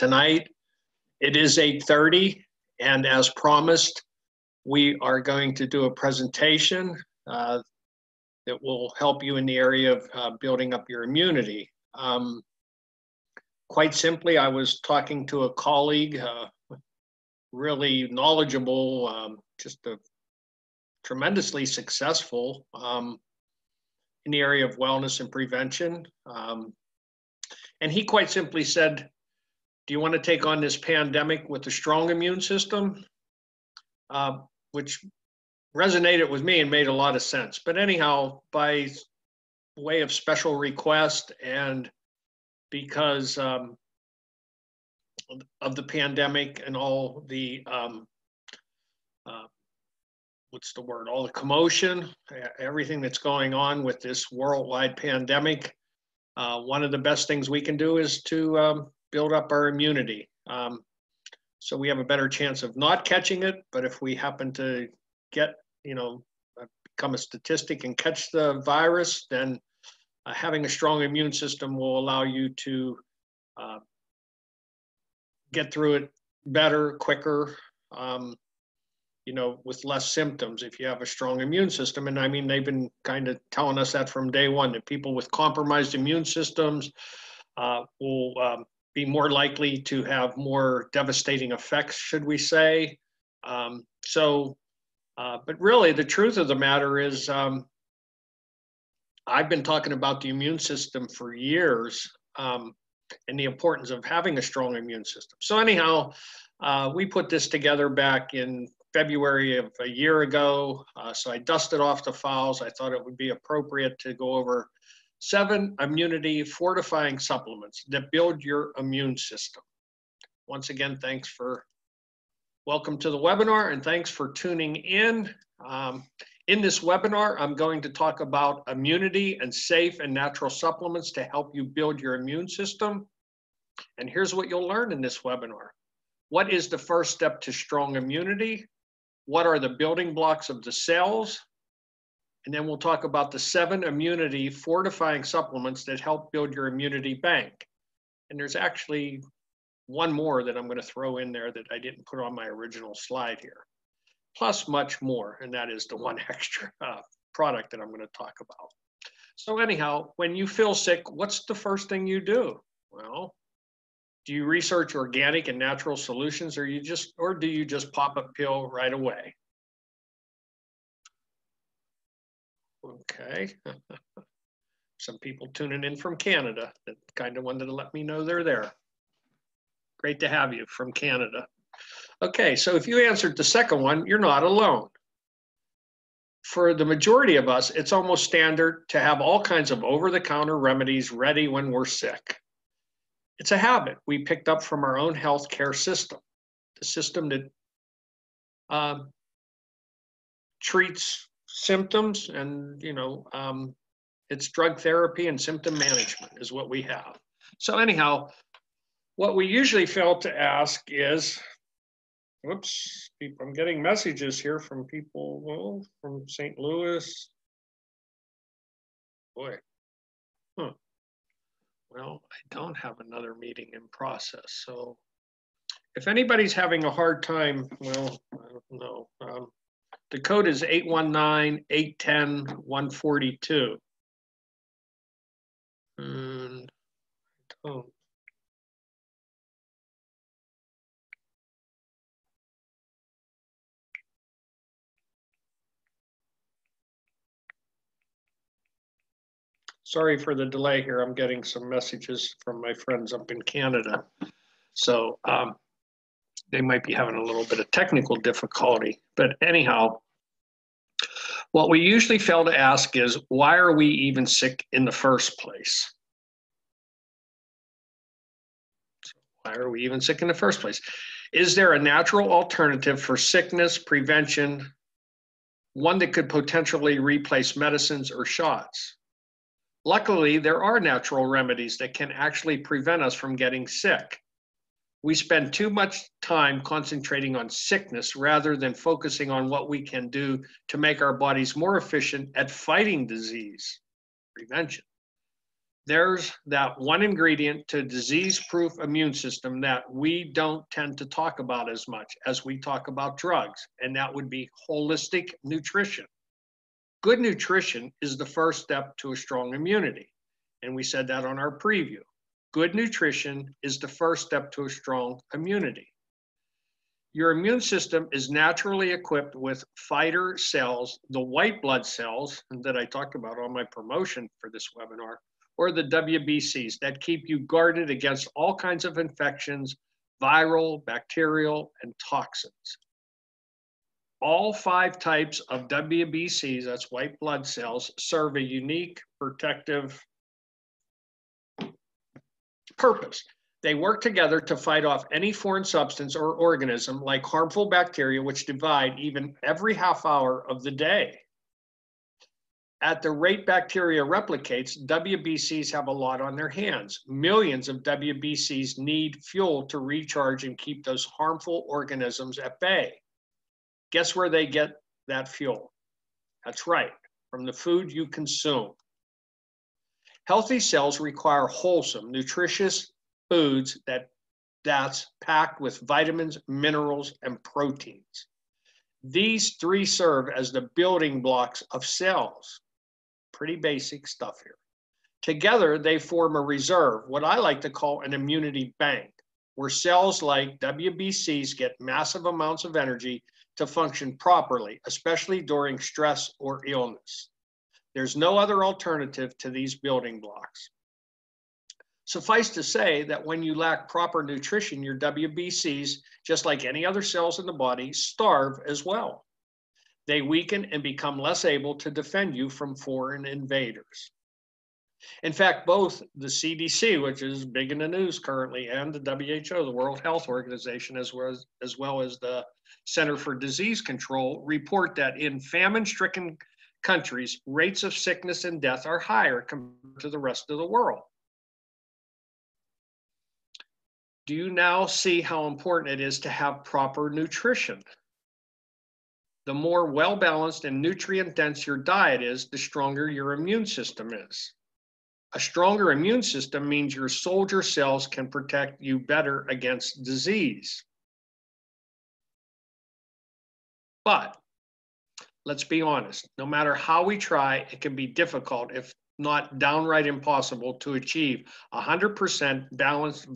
tonight. It is 8:30, and as promised, we are going to do a presentation that will help you in the area of building up your immunity. Quite simply, I was talking to a colleague, really knowledgeable, just a tremendously successful in the area of wellness and prevention. And he quite simply said, do you want to take on this pandemic with a strong immune system? Which resonated with me and made a lot of sense. But anyhow, by way of special request and because of the pandemic and all the, all the commotion, everything that's going on with this worldwide pandemic, one of the best things we can do is to build up our immunity. So we have a better chance of not catching it, but if we happen to get, become a statistic and catch the virus, then having a strong immune system will allow you to get through it better, quicker, with less symptoms if you have a strong immune system. And I mean, they've been kind of telling us that from day one, that people with compromised immune systems will be more likely to have more devastating effects, should we say. But really, the truth of the matter is, I've been talking about the immune system for years and the importance of having a strong immune system. So anyhow, we put this together back in February of a year ago. So I dusted off the files. I thought it would be appropriate to go over 7 immunity fortifying supplements that build your immune system. Once again, welcome to the webinar, and thanks for tuning in. In this webinar, I'm going to talk about immunity and safe and natural supplements to help you build your immune system. And here's what you'll learn in this webinar. What is the first step to strong immunity? What are the building blocks of the cells? And then we'll talk about the 7 immunity fortifying supplements that help build your immunity bank. And there's actually one more that I'm going to throw in there that I didn't put on my original slide here, plus much more, and that is the one extra product that I'm going to talk about. So anyhow, when you feel sick, what's the first thing you do? Well, do you research organic and natural solutions, or do you just pop a pill right away? Okay. Some people tuning in from Canada that kind of wanted to let me know they're there. Great to have you from Canada. Okay, so if you answered the second one, you're not alone. For the majority of us, it's almost standard to have all kinds of over-the-counter remedies ready when we're sick. It's a habit we picked up from our own healthcare system, the system that treats symptoms and, it's drug therapy and symptom management is what we have. So anyhow, what we usually fail to ask is, whoops, I'm getting messages here from people, from St. Louis. Boy, well, I don't have another meeting in process. So if anybody's having a hard time, well, I don't know. The code is 819-810-142. And I don't. Sorry for the delay here. I'm getting some messages from my friends up in Canada. So they might be having a little bit of technical difficulty. But anyhow, what we usually fail to ask is, why are we even sick in the first place? Why are we even sick in the first place? Is there a natural alternative for sickness prevention, one that could potentially replace medicines or shots? Luckily, there are natural remedies that can actually prevent us from getting sick. We spend too much time concentrating on sickness rather than focusing on what we can do to make our bodies more efficient at fighting disease, prevention. there's that one ingredient to disease-proof immune system that we don't tend to talk about as much as we talk about drugs, and that would be holistic nutrition. Good nutrition is the first step to a strong immunity, and we said that on our preview. Good nutrition is the first step to a strong immunity. Your immune system is naturally equipped with fighter cells, the white blood cells that I talked about on my promotion for this webinar, or the WBCs that keep you guarded against all kinds of infections, viral, bacterial, and toxins. All 5 types of WBCs, that's white blood cells, serve a unique protective purpose. They work together to fight off any foreign substance or organism like harmful bacteria, which divide even every half hour of the day. At the rate bacteria replicates, WBCs have a lot on their hands. Millions of WBCs need fuel to recharge and keep those harmful organisms at bay. Guess where they get that fuel? That's right, from the food you consume. Healthy cells require wholesome, nutritious foods that's packed with vitamins, minerals, and proteins. These 3 serve as the building blocks of cells. Pretty basic stuff here. Together, they form a reserve, what I like to call an immunity bank, where cells like WBCs get massive amounts of energy to function properly, especially during stress or illness. There's no other alternative to these building blocks. Suffice to say that when you lack proper nutrition, your WBCs, just like any other cells in the body, starve as well. They weaken and become less able to defend you from foreign invaders. In fact, both the CDC, which is big in the news currently, and the WHO, the World Health Organization, as well as the Center for Disease Control, report that in famine-stricken countries, rates of sickness and death are higher compared to the rest of the world. Do you now see how important it is to have proper nutrition? The more well-balanced and nutrient-dense your diet is, the stronger your immune system is. A stronger immune system means your soldier cells can protect you better against disease. But let's be honest, no matter how we try, it can be difficult, if not downright impossible, to achieve 100% balanced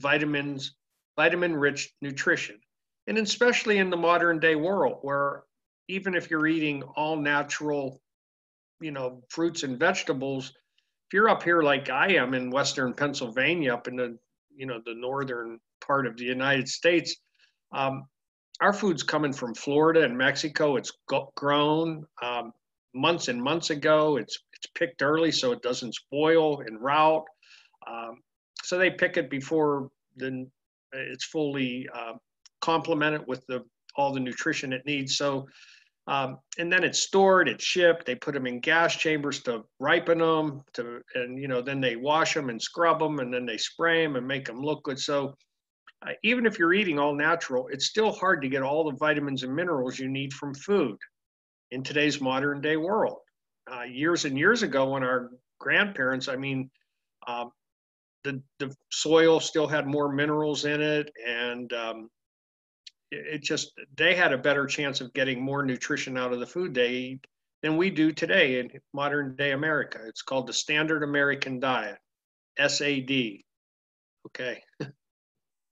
vitamin-rich nutrition. And especially in the modern day world, where even if you're eating all natural, fruits and vegetables, if you're up here like I am in Western Pennsylvania, up in the, the northern part of the United States, our food's coming from Florida and Mexico. It's grown months and months ago. It's picked early so it doesn't spoil and rot. So they pick it before it's fully complemented with all the nutrition it needs. So, and then it's stored, it's shipped. They put them in gas chambers to ripen them, and then they wash them and scrub them, and then they spray them and make them look good. So even if you're eating all natural, it's still hard to get all the vitamins and minerals you need from food in today's modern day world. Years and years ago, when our grandparents, the soil still had more minerals in it, and they had a better chance of getting more nutrition out of the food they eat than we do today in modern day America. It's called the Standard American Diet, SAD. Okay.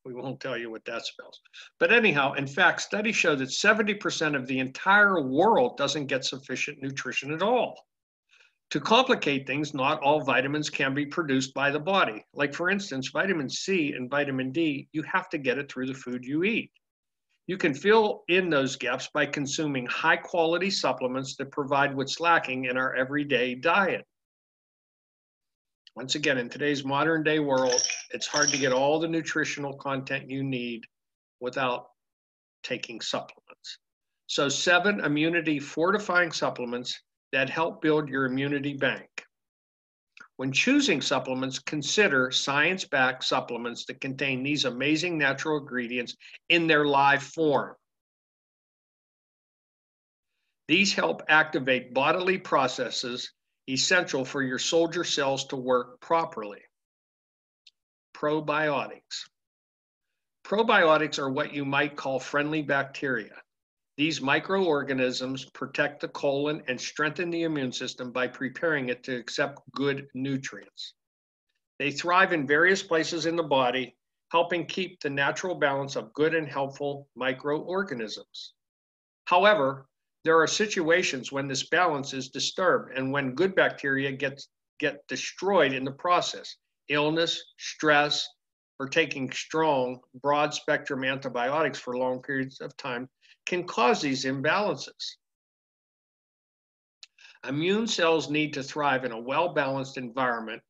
We won't tell you what that spells. But anyhow, in fact, studies show that 70% of the entire world doesn't get sufficient nutrition at all. To complicate things, not all vitamins can be produced by the body. Like, for instance, vitamin C and vitamin D, you have to get it through the food you eat. You can fill in those gaps by consuming high-quality supplements that provide what's lacking in our everyday diet. Once again, in today's modern day world, it's hard to get all the nutritional content you need without taking supplements. So 7 immunity fortifying supplements that help build your immunity bank. When choosing supplements, consider science-backed supplements that contain these amazing natural ingredients in their live form. These help activate bodily processes essential for your soldier cells to work properly. Probiotics. Probiotics are what you might call friendly bacteria. These microorganisms protect the colon and strengthen the immune system by preparing it to accept good nutrients. They thrive in various places in the body, helping keep the natural balance of good and helpful microorganisms. However, there are situations when this balance is disturbed and when good bacteria get destroyed in the process. Illness, stress, or taking strong, broad-spectrum antibiotics for long periods of time can cause these imbalances. Immune cells need to thrive in a well-balanced environment.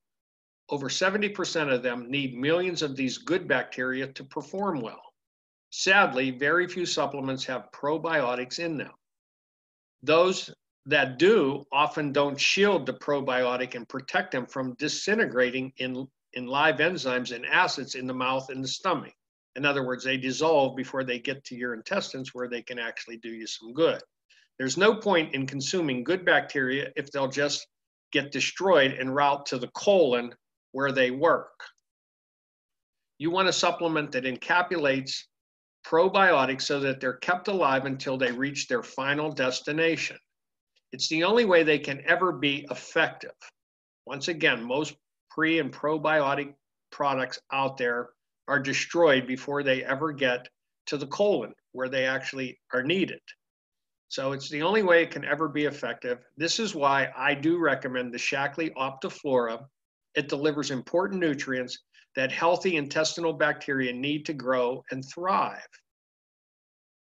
Over 70% of them need millions of these good bacteria to perform well. Sadly, very few supplements have probiotics in them. Those that do often don't shield the probiotic and protect them from disintegrating in live enzymes and acids in the mouth and the stomach. In other words, they dissolve before they get to your intestines where they can actually do you some good. There's no point in consuming good bacteria if they'll just get destroyed en route to the colon where they work. You want a supplement that encapsulates probiotics so that they're kept alive until they reach their final destination. It's the only way they can ever be effective. Once again, most pre and probiotic products out there are destroyed before they ever get to the colon where they actually are needed. So it's the only way it can ever be effective. This is why I do recommend the Shaklee Optiflora. It delivers important nutrients that healthy intestinal bacteria need to grow and thrive.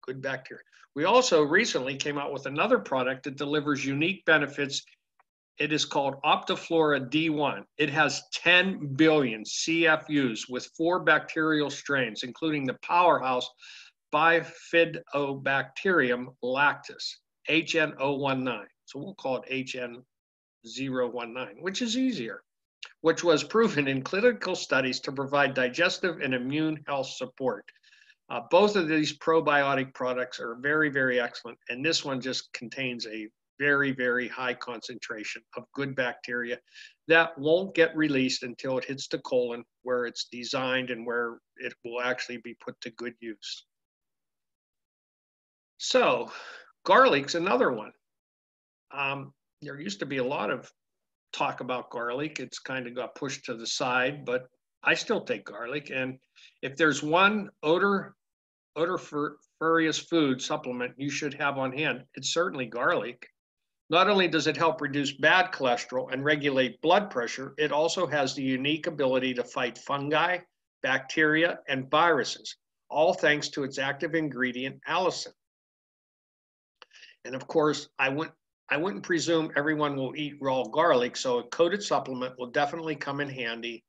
Good bacteria. We also recently came out with another product that delivers unique benefits. It is called Optiflora D1. It has 10 billion CFUs with 4 bacterial strains, including the powerhouse Bifidobacterium lactis, HN019. So we'll call it HN019, which is easier, which was proven in clinical studies to provide digestive and immune health support. Both of these probiotic products are very, very excellent, and this one just contains a very, very high concentration of good bacteria that won't get released until it hits the colon where it's designed and where it will actually be put to good use. So garlic's another one. There used to be a lot of talk about garlic. It's kind of got pushed to the side, but I still take garlic. And if there's one odoriferous food supplement you should have on hand, it's certainly garlic. Not only does it help reduce bad cholesterol and regulate blood pressure, it also has the unique ability to fight fungi, bacteria, and viruses, all thanks to its active ingredient, allicin. And of course, I wouldn't presume everyone will eat raw garlic, so a coated supplement will definitely come in handy.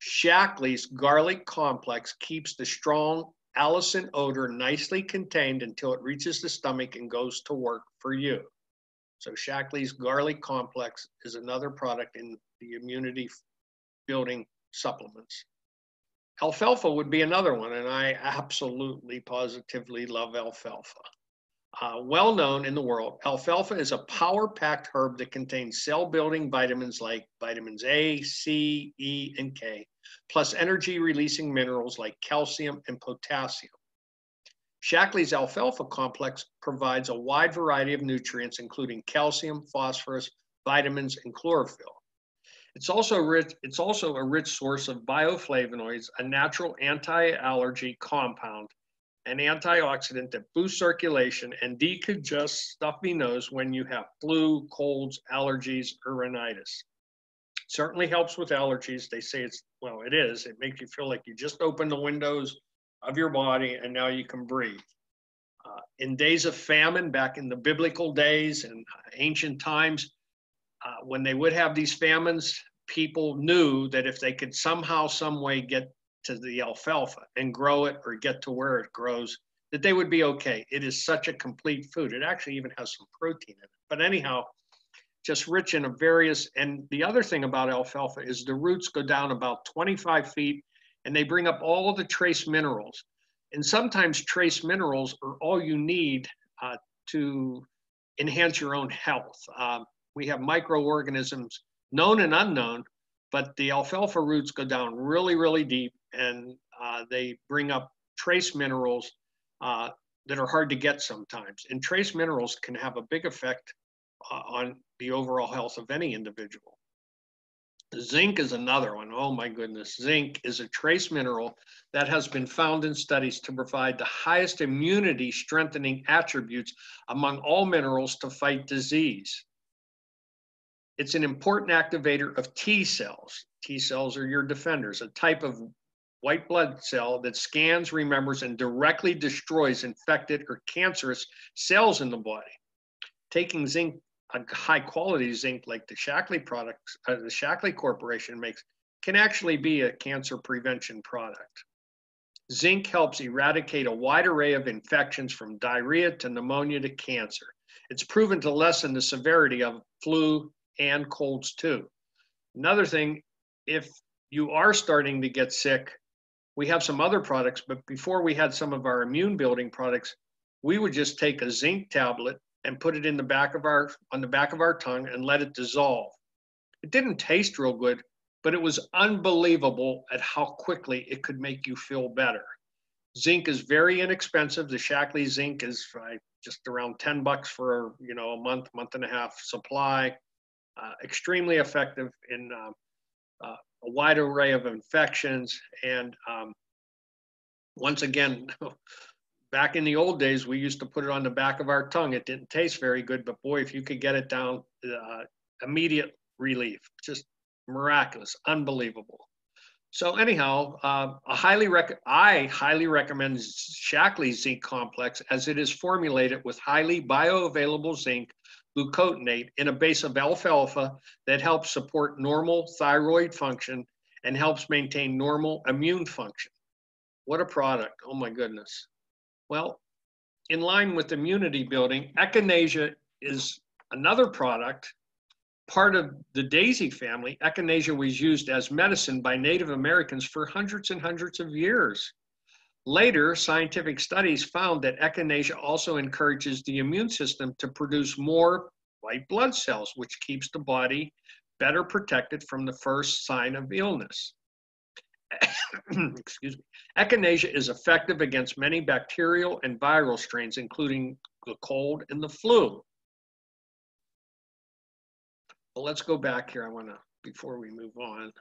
Shaklee's Garlic Complex keeps the strong allicin odor nicely contained until it reaches the stomach and goes to work for you. So Shaklee's Garlic Complex is another product in the immunity building supplements. Alfalfa would be another one, and I absolutely positively love alfalfa. Well known in the world, alfalfa is a power-packed herb that contains cell-building vitamins like vitamins A, C, E, and K, plus energy-releasing minerals like calcium and potassium. Shaklee's alfalfa complex provides a wide variety of nutrients, including calcium, phosphorus, vitamins, and chlorophyll. It's also a rich source of bioflavonoids, a natural anti-allergy compound, an antioxidant that boosts circulation and decongests stuffy nose when you have flu, colds, allergies, or rhinitis. Certainly helps with allergies. They say it is. It makes you feel like you just opened the windows of your body and now you can breathe. In days of famine, back in the biblical days and ancient times, when they would have these famines, people knew that if they could somehow, some way get to the alfalfa and grow it or get to where it grows, that they would be okay. It is such a complete food. It actually even has some protein in it. But anyhow, just rich in and the other thing about alfalfa is the roots go down about 25 feet and they bring up all of the trace minerals. And sometimes trace minerals are all you need to enhance your own health. We have microorganisms, known and unknown, but the alfalfa roots go down really, really deep, and they bring up trace minerals that are hard to get sometimes. And trace minerals can have a big effect on the overall health of any individual. Zinc is another one. Oh my goodness. Zinc is a trace mineral that has been found in studies to provide the highest immunity strengthening attributes among all minerals to fight disease. It's an important activator of T cells. T cells are your defenders, a type of white blood cell that scans, remembers, and directly destroys infected or cancerous cells in the body. Taking zinc, a high quality zinc like the Shaklee products, the Shaklee Corporation makes, can actually be a cancer prevention product. Zinc helps eradicate a wide array of infections from diarrhea to pneumonia to cancer. It's proven to lessen the severity of flu and colds too. Another thing, if you are starting to get sick, we have some other products, but before we had some of our immune building products, we would just take a zinc tablet and put it in the back of on the back of our tongue and let it dissolve. It didn't taste real good, but it was unbelievable at how quickly it could make you feel better. Zinc is very inexpensive. The Shaklee zinc is just around $10 for a month and a half supply. Extremely effective in a wide array of infections. And once again, back in the old days, we used to put it on the back of our tongue. It didn't taste very good, but boy, if you could get it down, immediate relief, just miraculous, unbelievable. So anyhow, I highly recommend Shaklee Zinc Complex, as it is formulated with highly bioavailable zinc glucosinate in a base of alfalfa that helps support normal thyroid function and helps maintain normal immune function. What a product, oh my goodness. Well, in line with immunity building, Echinacea is another product, part of the daisy family. Echinacea was used as medicine by Native Americans for hundreds and hundreds of years. Later, scientific studies found that Echinacea also encourages the immune system to produce more white blood cells, which keeps the body better protected from the first sign of illness. Excuse me. Echinacea is effective against many bacterial and viral strains, including the cold and the flu. Well, let's go back here. Before we move on.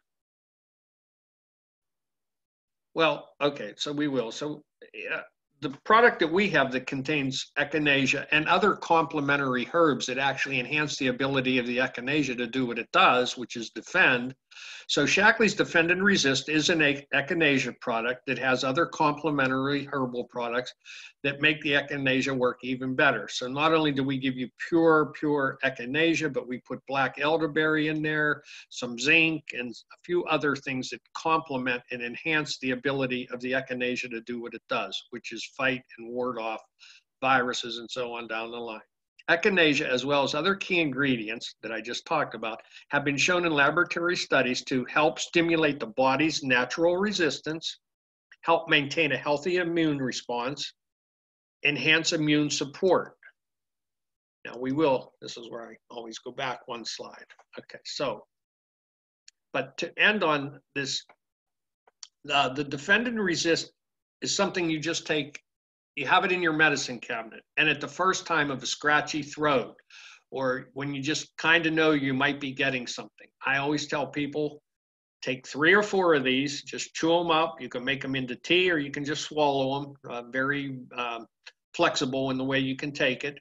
Well, okay, so we will. So the product that we have that contains Echinacea and other complementary herbs that actually enhance the ability of the Echinacea to do what it does, which is defend. So Shaklee's Defend and Resist is an Echinacea product that has other complementary herbal products that make the Echinacea work even better. So not only do we give you pure Echinacea, but we put black elderberry in there, some zinc, and a few other things that complement and enhance the ability of the Echinacea to do what it does, which is fight and ward off viruses and so on down the line. Echinacea, as well as other key ingredients that I just talked about, have been shown in laboratory studies to help stimulate the body's natural resistance, help maintain a healthy immune response, enhance immune support. Now this is where I always go back one slide. Okay, so, but to end on this, the Defend and Resist is something you just take. You have it in your medicine cabinet, and at the first time of a scratchy throat, or when you just kind of know you might be getting something, I always tell people, take 3 or 4 of these, just chew them up. You can make them into tea, or you can just swallow them. Very flexible in the way you can take it.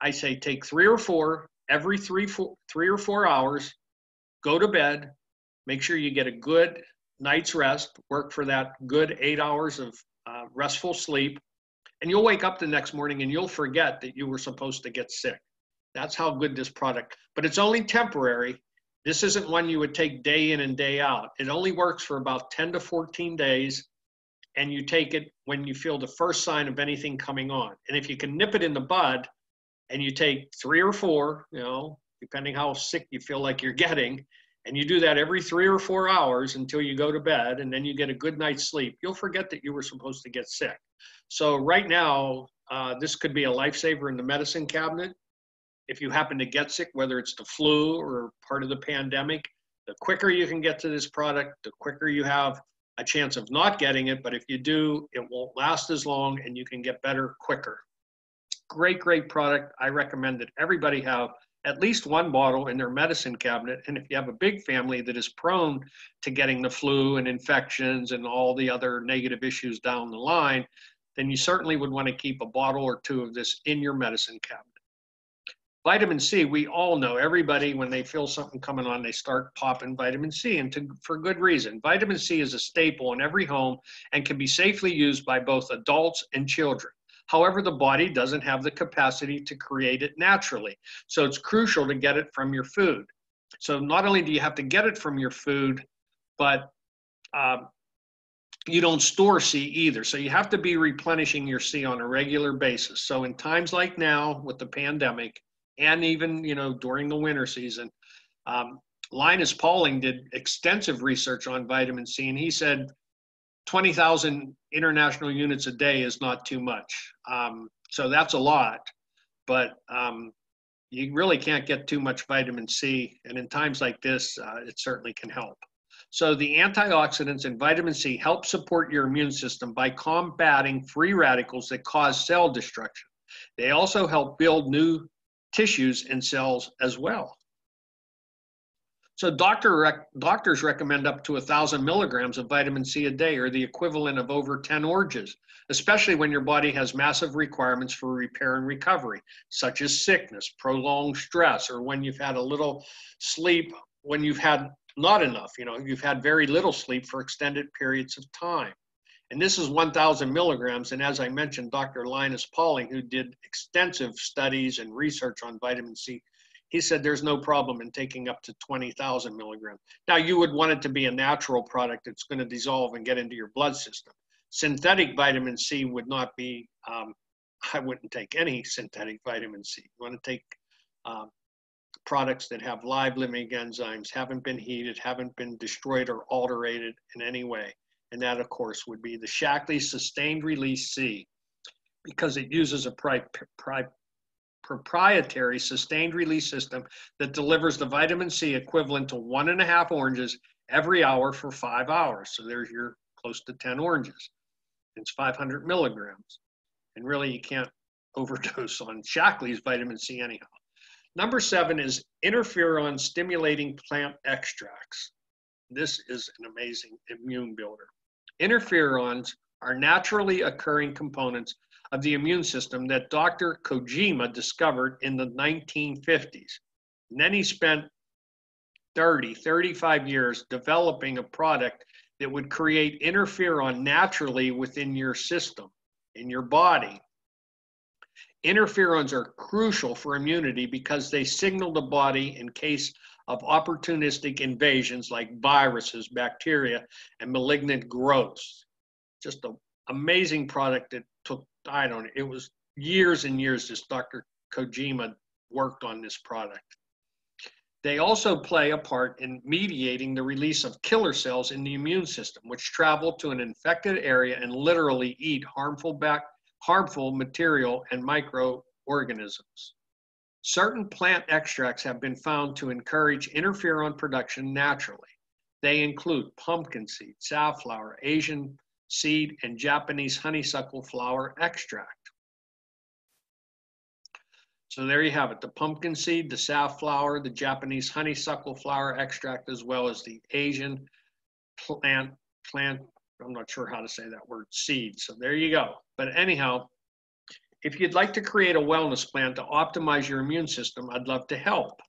I say take 3 or 4 every 3 or 4 hours. Go to bed. Make sure you get a good night's rest. Work for that good 8 hours of restful sleep. And you'll wake up the next morning and you'll forget that you were supposed to get sick. That's how good this product, but it's only temporary. This isn't one you would take day in and day out. It only works for about 10 to 14 days, and you take it when you feel the first sign of anything coming on. And if you can nip it in the bud and you take 3 or 4, depending how sick you feel like you're getting, and you do that every 3 or 4 hours until you go to bed, and then you get a good night's sleep, you'll forget that you were supposed to get sick. So right now, this could be a lifesaver in the medicine cabinet. if you happen to get sick, whether it's the flu or part of the pandemic, the quicker you can get to this product, the quicker you have a chance of not getting it. But if you do, it won't last as long and you can get better quicker. Great, great product. I recommend that everybody have at least one bottle in their medicine cabinet. And if you have a big family that is prone to getting the flu and infections and all the other negative issues down the line, then you certainly would want to keep a bottle or two of this in your medicine cabinet. Vitamin C, we all know, everybody, when they feel something coming on, they start popping vitamin C, and for good reason. Vitamin C is a staple in every home and can be safely used by both adults and children. However, the body doesn't have the capacity to create it naturally. So it's crucial to get it from your food. So not only do you have to get it from your food, but you don't store C either. So you have to be replenishing your C on a regular basis. So in times like now with the pandemic, and even, during the winter season, Linus Pauling did extensive research on vitamin C, and he said 20,000 international units a day is not too much. So that's a lot, but you really can't get too much vitamin C, and in times like this, it certainly can help. So the antioxidants in vitamin C help support your immune system by combating free radicals that cause cell destruction. They also help build new tissues and cells as well. So doctors recommend up to 1,000 milligrams of vitamin C a day, or the equivalent of over 10 oranges, especially when your body has massive requirements for repair and recovery, such as sickness, prolonged stress, or when you've had a little sleep, when you've had not enough, you've had very little sleep for extended periods of time. And this is 1,000 milligrams. And as I mentioned, Dr. Linus Pauling, who did extensive studies and research on vitamin C, he said there's no problem in taking up to 20,000 milligrams. Now, you would want it to be a natural product that's going to dissolve and get into your blood system. Synthetic vitamin C would not be, I wouldn't take any synthetic vitamin C. You want to take products that have live living enzymes, haven't been heated, haven't been destroyed or alterated in any way. And that, of course, would be the Shaklee Sustained Release C, because it uses a proprietary sustained release system that delivers the vitamin C equivalent to 1.5 oranges every hour for 5 hours. So there's your close to 10 oranges. It's 500 milligrams. And really, you can't overdose on Shaklee's vitamin C anyhow. Number 7 is interferon stimulating plant extracts. This is an amazing immune builder. Interferons are naturally occurring components of the immune system that Dr. Kojima discovered in the 1950s. And then he spent 35 years developing a product that would create interferon naturally within your system, in your body. Interferons are crucial for immunity because they signal the body in case of opportunistic invasions like viruses, bacteria, and malignant growths. Just an amazing product that took, it was years and years this Dr. Kojima worked on this product. They also play a part in mediating the release of killer cells in the immune system, which travel to an infected area and literally eat harmful material and microorganisms. Certain plant extracts have been found to encourage interferon production naturally. They include pumpkin seed, safflower, Asian seed, and Japanese honeysuckle flower extract. So there you have it, the pumpkin seed, the safflower, the Japanese honeysuckle flower extract, as well as the Asian plant, I'm not sure how to say that word, seed. So there you go. But anyhow, if you'd like to create a wellness plan to optimize your immune system, I'd love to help.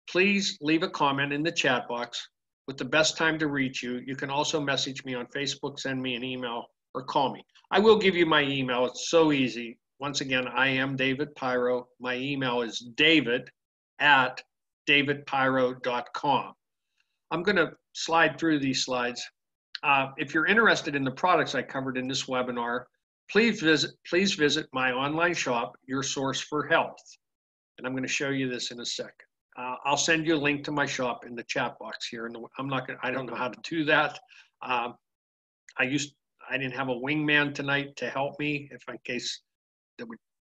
Please leave a comment in the chat box with the best time to reach you. You can also message me on Facebook, send me an email, or call me. I will give you my email. It's so easy. Once again, I am David Pyro. My email is david@davidpyro.com. I'm going to slide through these slides. If you're interested in the products I covered in this webinar, please visit my online shop, Your Source for Health. And I'm going to show you this in a second. I'll send you a link to my shop in the chat box here. I don't know how to do that. I didn't have a wingman tonight to help me in case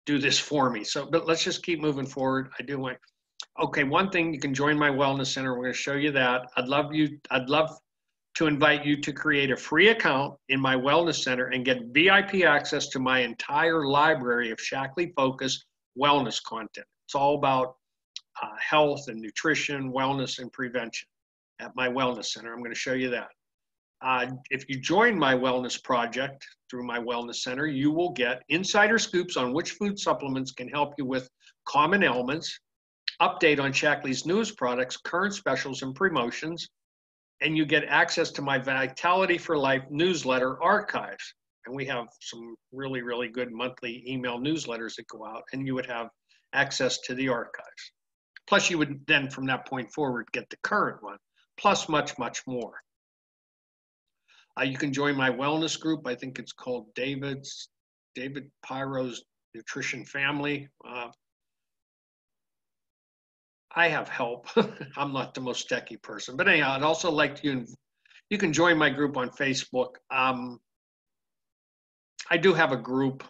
do this for me. So, but let's just keep moving forward. I do want, okay, one thing, you can join my wellness center. We're going to show you that. I'd love to invite you to create a free account in my wellness center and get VIP access to my entire library of Shaklee focused wellness content. It's all about health and nutrition, wellness and prevention at my wellness center. I'm going to show you that. If you join my wellness project through my wellness center, you will get insider scoops on which food supplements can help you with common ailments, update on Shaklee's newest products, current specials and promotions, and you get access to my Vitality for Life newsletter archives. And we have some really, really good monthly email newsletters that go out, and you would have access to the archives. Plus, you would then, from that point forward, get the current one, plus much, much more. You can join my wellness group. I think it's called David Pyro's Nutrition Family. I have help. I'm not the most techie person, but anyhow, I'd also like you can join my group on Facebook. I do have a group.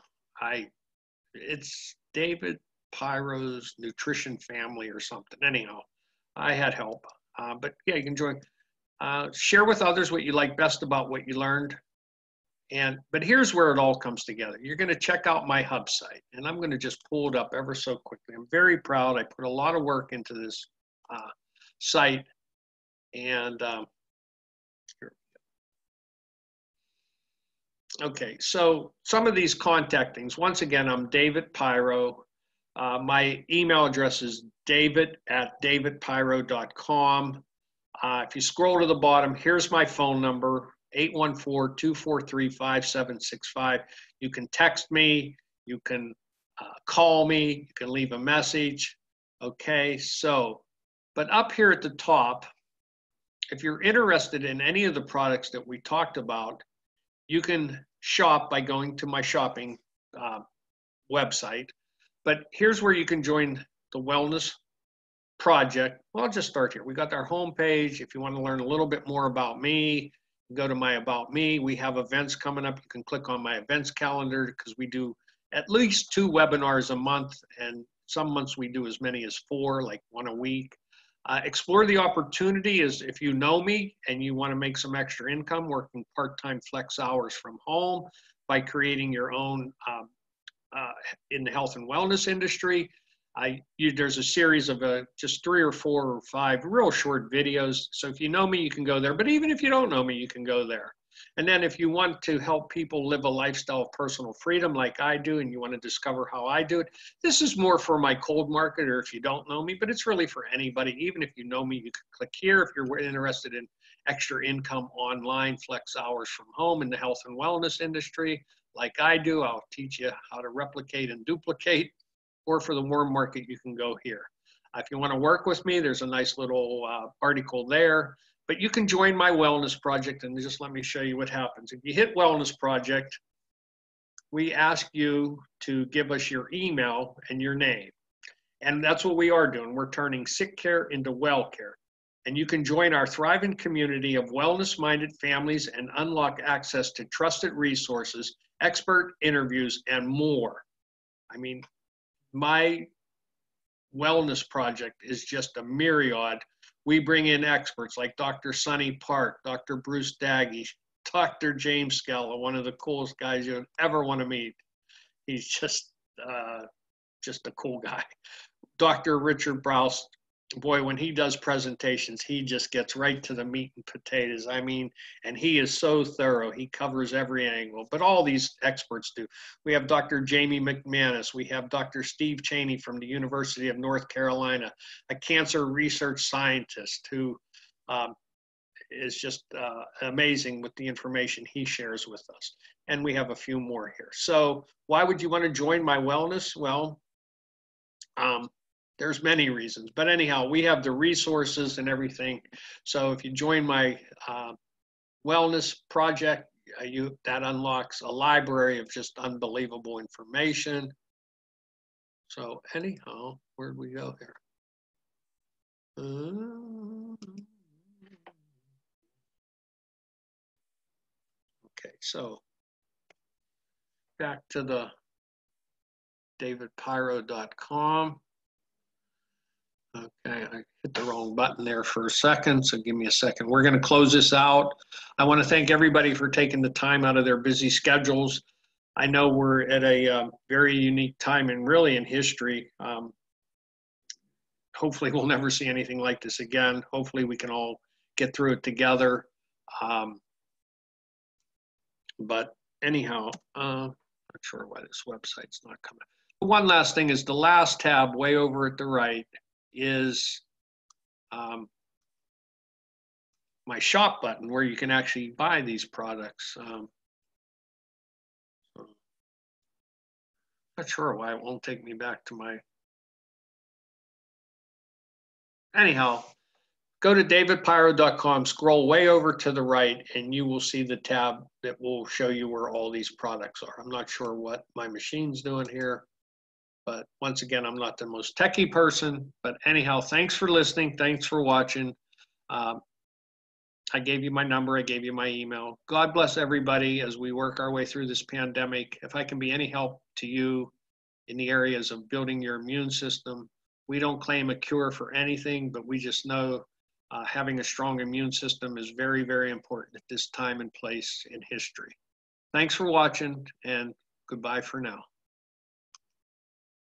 It's David Pyro's Nutrition Family or something. Anyhow, I had help, but yeah, you can join. Share with others what you like best about what you learned. But here's where it all comes together. You're going to check out my hub site, and I'm going to just pull it up ever so quickly. I'm very proud. I put a lot of work into this site, and here. Okay, so some of these contact things. Once again, I'm David Pyro. My email address is david@davidpyro.com. If you scroll to the bottom, here's my phone number, 814-243-5765. You can text me, you can call me, you can leave a message. Okay, so, but up here at the top, if you're interested in any of the products that we talked about, you can shop by going to my shopping website. But here's where you can join the wellness project. Well, I'll just start here. We got our homepage. If you want to learn a little bit more about me, go to my About Me. We have events coming up. You can click on my events calendar because we do at least 2 webinars a month, and some months we do as many as 4, like 1 a week. Explore the opportunity is if you know me and you want to make some extra income working part-time flex hours from home by creating your own in the health and wellness industry. There's a series of just 3 or 4 or 5 real short videos. So if you know me, you can go there. But even if you don't know me, you can go there. And then if you want to help people live a lifestyle of personal freedom like I do, and you want to discover how I do it, this is more for my cold market or if you don't know me, but it's really for anybody. Even if you know me, you can click here if you're interested in extra income online, flex hours from home in the health and wellness industry. Like I do, I'll teach you how to replicate and duplicate. Or for the warm market, you can go here. If you want to work with me, there's a nice little article there. But you can join my wellness project, and just let me show you what happens. If you hit wellness project, we ask you to give us your email and your name. And that's what we are doing. We're turning sick care into well care. And you can join our thriving community of wellness-minded families and unlock access to trusted resources, expert interviews, and more. I mean, my wellness project is just a myriad. We bring in experts like Dr. Sonny Park, Dr. Bruce Daggy, Dr. James Scala, one of the coolest guys you'd ever want to meet. He's just a cool guy. Dr. Richard Browse, boy, when he does presentations, he just gets right to the meat and potatoes. I mean, and he is so thorough. He covers every angle, but all these experts do. We have Dr. Jamie McManus. We have Dr. Steve Cheney from the University of North Carolina, a cancer research scientist who is just amazing with the information he shares with us. And we have a few more here. So why would you want to join my wellness? Well, there's many reasons, but anyhow, we have the resources and everything. So if you join my wellness project, that unlocks a library of just unbelievable information. So anyhow, where'd we go here? Okay, so back to the davidpyro.com. Okay, I hit the wrong button there for a second, so give me a second. We're going to close this out. I want to thank everybody for taking the time out of their busy schedules. I know we're at a very unique time and really in history. Hopefully we'll never see anything like this again. Hopefully we can all get through it together. But anyhow, not sure why this website's not coming. One last thing is the last tab way over at the right is my shop button where you can actually buy these products. Not sure why it won't take me back to my. Anyhow, go to davidpyro.com, scroll way over to the right, and you will see the tab that will show you where all these products are. I'm not sure what my machine's doing here, but once again, I'm not the most techie person. But anyhow, thanks for listening. Thanks for watching. I gave you my number. I gave you my email. God bless everybody as we work our way through this pandemic. If I can be any help to you in the areas of building your immune system, we don't claim a cure for anything, but we just know having a strong immune system is very, very important at this time and place in history. Thanks for watching, and goodbye for now.